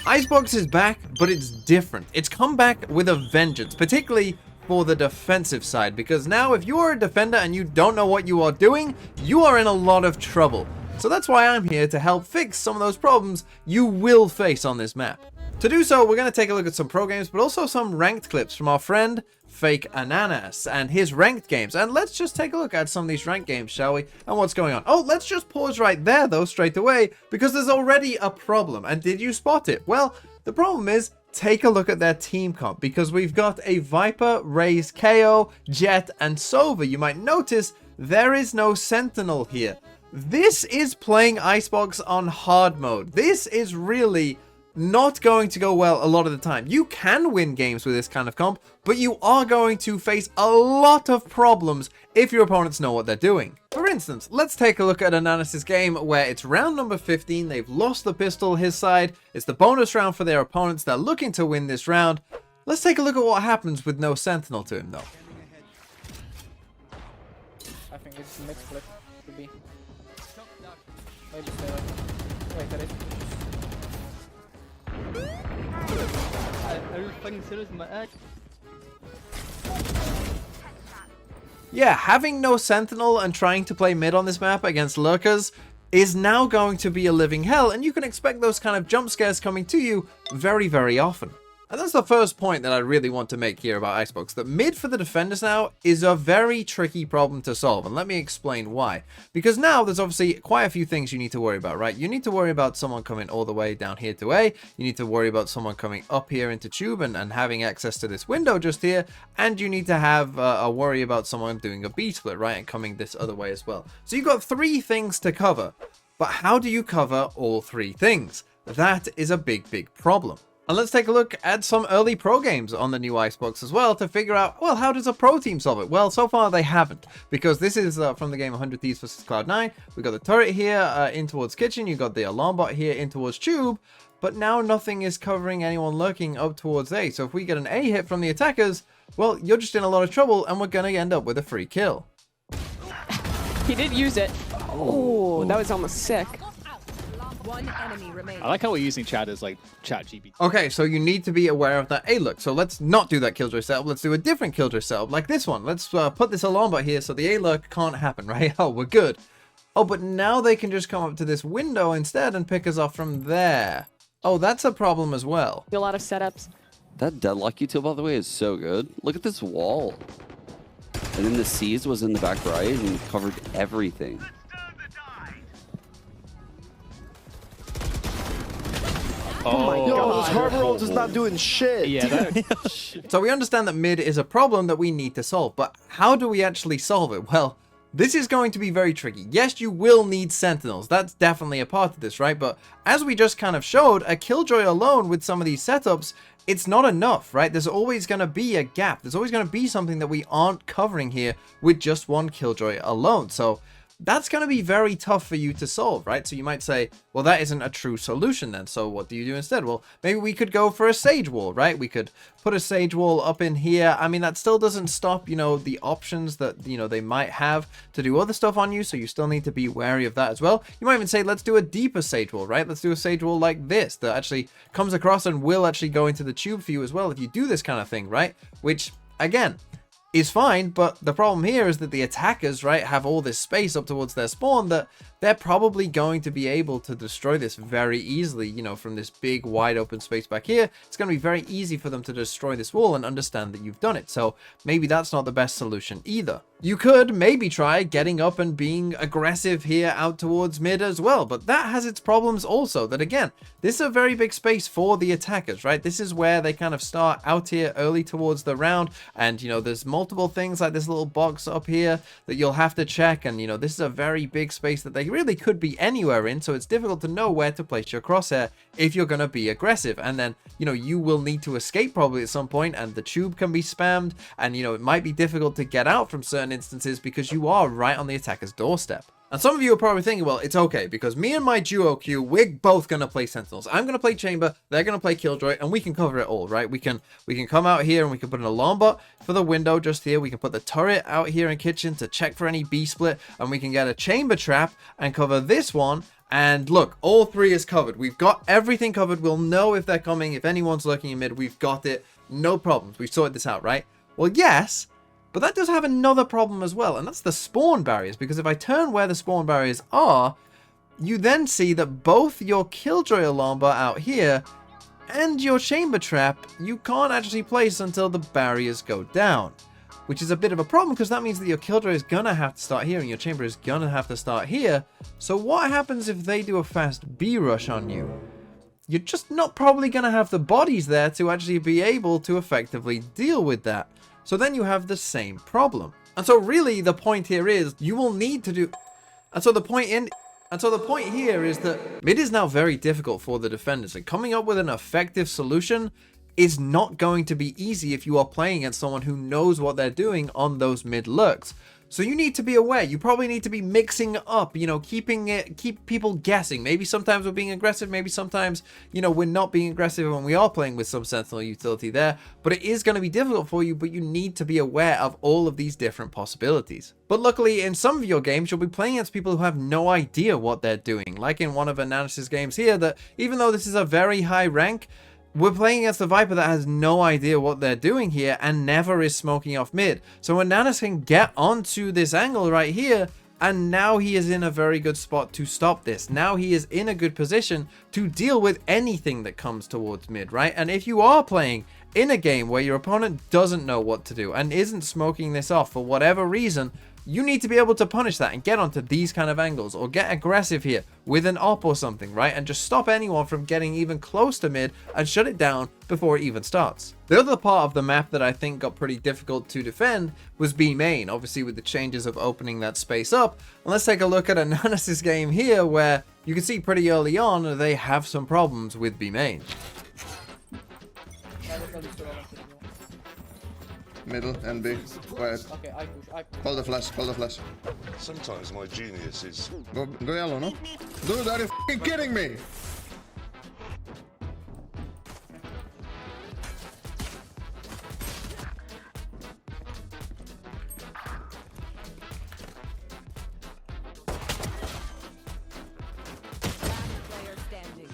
Icebox is back, but it's different. It's come back with a vengeance, particularly for the defensive side, because now if you are a defender and you don't know what you are doing, you are in a lot of trouble. So that's why I'm here to help fix some of those problems you will face on this map. To do so, we're going to take a look at some pro games, but also some ranked clips from our friend Fake Ananas and his ranked games. And let's just take a look at some of these ranked games, shall we? And what's going on. Oh, let's just pause right there, though, straight away, because there's already a problem. And did you spot it? Well, the problem is, take a look at their team comp, because we've got a Viper, Raze, KO, Jet, and Sova. You might notice there is no Sentinel here. This is playing Icebox on hard mode. This is really not going to go well a lot of the time. You can win games with this kind of comp, but you are going to face a lot of problems if your opponents know what they're doing. For instance, let's take a look at Ananas' game where it's round number 15. They've lost the pistol his side. It's the bonus round for their opponents. They're looking to win this round. Let's take a look at what happens with no Sentinel to him, though. I think it's mid flip to be. Maybe stay like. Wait, that is. Yeah, having no Sentinel and trying to play mid on this map against lurkers is now going to be a living hell, and you can expect those kind of jump scares coming to you very, very often. And that's the first point that I really want to make here about Icebox, that mid for the defenders now is a very tricky problem to solve, and let me explain why. Because now there's obviously quite a few things you need to worry about, right? You need to worry about someone coming all the way down here to A, you need to worry about someone coming up here into tube and having access to this window just here, and you need to have a worry about someone doing a B split, right, and coming this other way as well. So you've got 3 things to cover, but how do you cover all 3 things? That is a big, big problem. And let's take a look at some early pro games on the new Icebox as well to figure out, well, how does a pro team solve it? Well, so far they haven't, because this is from the game 100 Thieves vs Cloud9. We've got the turret here in towards kitchen, you've got the alarm bot here in towards tube, but now nothing is covering anyone lurking up towards A. So if we get an A hit from the attackers, well, you're just in a lot of trouble, and we're going to end up with a free kill. He did use it. Oh, that was almost sick. One enemy remaining. I like how we're using chat as like chat GPT. Okay, so you need to be aware of that. Hey, look, so let's not do that killjoy setup. Let's do a different killjoy setup, like this one. Let's put this alarm bot here so the A-lurk can't happen, right? Oh, we're good. Oh, but now they can just come up to this window instead and pick us off from there. Oh, that's a problem as well. A lot of setups. That deadlock util, by the way, is so good. Look at this wall. And then the C's was in the back right and covered everything. Oh my god. Those harbor rolls is not doing shit. Yeah, that, So we understand that mid is a problem that we need to solve, but how do we actually solve it? Well, this is going to be very tricky. Yes, you will need sentinels. That's definitely a part of this, right? But as we just kind of showed, a killjoy alone with some of these setups, it's not enough, right? There's always going to be a gap. There's always going to be something that we aren't covering here with just one killjoy alone. So that's going to be very tough for you to solve, right? So you might say, well, that isn't a true solution then. So what do you do instead? Well, maybe we could go for a sage wall, right? We could put a sage wall up in here. I mean, that still doesn't stop, you know, the options that, you know, they might have to do other stuff on you. So you still need to be wary of that as well. You might even say, let's do a deeper sage wall, right? Let's do a sage wall like this that actually comes across and will actually go into the tube for you as well if you do this kind of thing, right? Which, again, is fine, but the problem here is that the attackers, right, have all this space up towards their spawn that they're probably going to be able to destroy this very easily, you know, from this big wide open space back here. It's going to be very easy for them to destroy this wall and understand that you've done it. So maybe that's not the best solution either. You could maybe try getting up and being aggressive here out towards mid as well, but that has its problems also. That again, this is a very big space for the attackers, right? This is where they kind of start out here early towards the round, and you know, there's multiple things like this little box up here that you'll have to check, and you know, this is a very big space that they really could be anywhere in, so it's difficult to know where to place your crosshair if you're going to be aggressive. And then, you know, you will need to escape probably at some point, and the tube can be spammed, and you know, it might be difficult to get out from certain instances because you are right on the attacker's doorstep. And some of you are probably thinking, well, it's okay because me and my duo queue, we're both going to play sentinels. I'm going to play chamber, they're going to play killjoy, and we can cover it all, right? We can come out here and we can put an alarm bot for the window just here. We can put the turret out here in kitchen to check for any B split, and we can get a chamber trap and cover this one. And look, all three is covered. We've got everything covered. We'll know if they're coming. If anyone's lurking in mid, we've got it. No problems. We've sorted this out, right? Well, yes, but that does have another problem as well, and that's the spawn barriers. Because if I turn where the spawn barriers are, you then see that both your Killjoy alarm bar out here and your chamber trap, you can't actually place until the barriers go down. Which is a bit of a problem because that means that your Killjoy is going to have to start here and your chamber is going to have to start here. So what happens if they do a fast B rush on you? You're just not probably going to have the bodies there to actually be able to effectively deal with that. So then you have the same problem. And so really the point here is you will need to do... And so the point here is that mid is now very difficult for the defenders, and coming up with an effective solution is not going to be easy if you are playing against someone who knows what they're doing on those mid lurks. So you need to be aware. You probably need to be mixing up, you know, keep people guessing. Maybe sometimes we're being aggressive. Maybe sometimes, you know, we're not being aggressive when we are playing with some sentinel utility there. But it is going to be difficult for you, but you need to be aware of all of these different possibilities. But luckily, in some of your games, you'll be playing against people who have no idea what they're doing. Like in one of Ananas' games here, that even though this is a very high rank, we're playing against the Viper that has no idea what they're doing here and never is smoking off mid. So Ananas can get onto this angle right here, and now he is in a very good spot to stop this. Now he is in a good position to deal with anything that comes towards mid, right? And if you are playing in a game where your opponent doesn't know what to do and isn't smoking this off for whatever reason, you need to be able to punish that and get onto these kind of angles or get aggressive here with an op or something, right? And just stop anyone from getting even close to mid and shut it down before it even starts. The other part of the map that I think got pretty difficult to defend was B main, obviously with the changes of opening that space up. And let's take a look at Ananas' game here, where you can see pretty early on they have some problems with B main. Middle and B. Quiet. Okay, I push. Call the flash, call the flash. Sometimes my genius is... Go yellow, no? Dude, are you f***ing kidding me? Player standing.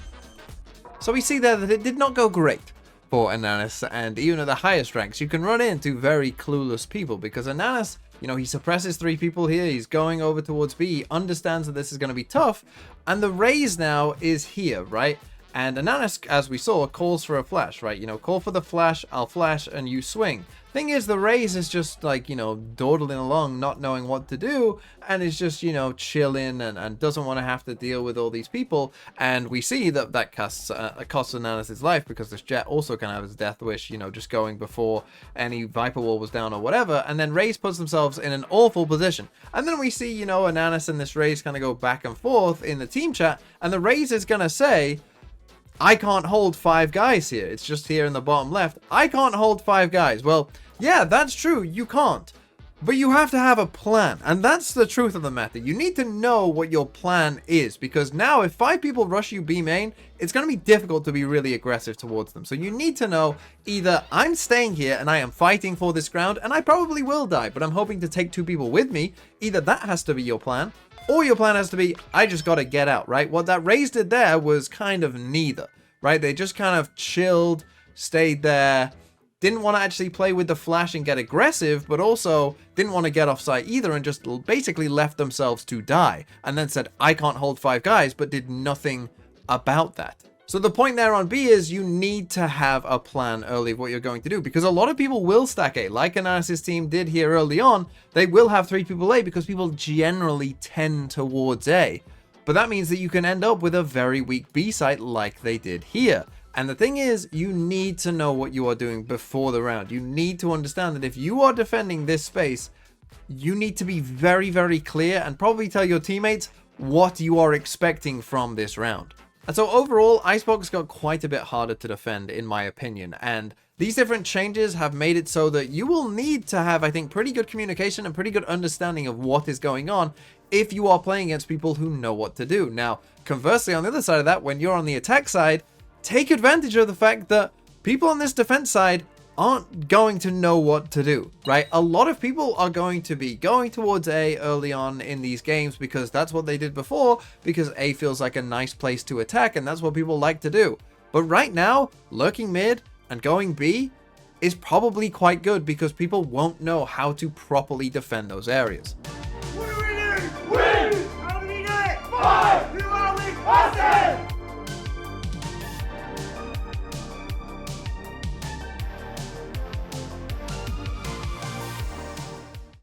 So we see there that it did not go great for Ananas, and even at the highest ranks you can run into very clueless people, because Ananas, you know, he suppresses 3 people here, he's going over towards B, he understands that this is going to be tough, and the raise now is here, right? And Ananas, as we saw, calls for a flash, right? You know, call for the flash, I'll flash, and you swing. Thing is, the raise is just like, you know, dawdling along, not knowing what to do, and is just, you know, chilling and doesn't want to have to deal with all these people. And we see that that costs Ananas' life, because this Jet also kind of has his death wish, you know, just going before any Viper wall was down or whatever. And then Raze puts themselves in an awful position. And then we see, you know, Ananas and this Raze kind of go back and forth in the team chat, and the Raze is going to say, I can't hold 5 guys here. It's just here in the bottom left. I can't hold 5 guys. Well, yeah, that's true. You can't. But you have to have a plan. And that's the truth of the matter. You need to know what your plan is. Because now if 5 people rush you B main, it's going to be difficult to be really aggressive towards them. So you need to know, either I'm staying here and I am fighting for this ground, and I probably will die, but I'm hoping to take 2 people with me. Either that has to be your plan, or your plan has to be, I just got to get out, right? What that Raze did there was kind of neither, right? They just kind of chilled, stayed there, didn't want to actually play with the flash and get aggressive, but also didn't want to get off site either, and just basically left themselves to die. And then said, I can't hold 5 guys, but did nothing about that. So the point there on B is you need to have a plan early of what you're going to do, because a lot of people will stack A, like Ananas' team did here early on. They will have 3 people A because people generally tend towards A. But that means that you can end up with a very weak B site like they did here. And the thing is, you need to know what you are doing before the round. You need to understand that if you are defending this space, you need to be very, very clear and probably tell your teammates what you are expecting from this round. And so overall, Icebox got quite a bit harder to defend, in my opinion. And these different changes have made it so that you will need to have, I think, pretty good communication and pretty good understanding of what is going on if you are playing against people who know what to do. Now, conversely, on the other side of that, when you're on the attack side, take advantage of the fact that people on this defense side aren't going to know what to do, right? A lot of people are going to be going towards A early on in these games because that's what they did before, because A feels like a nice place to attack, and that's what people like to do. But right now, lurking mid and going B is probably quite good because people won't know how to properly defend those areas.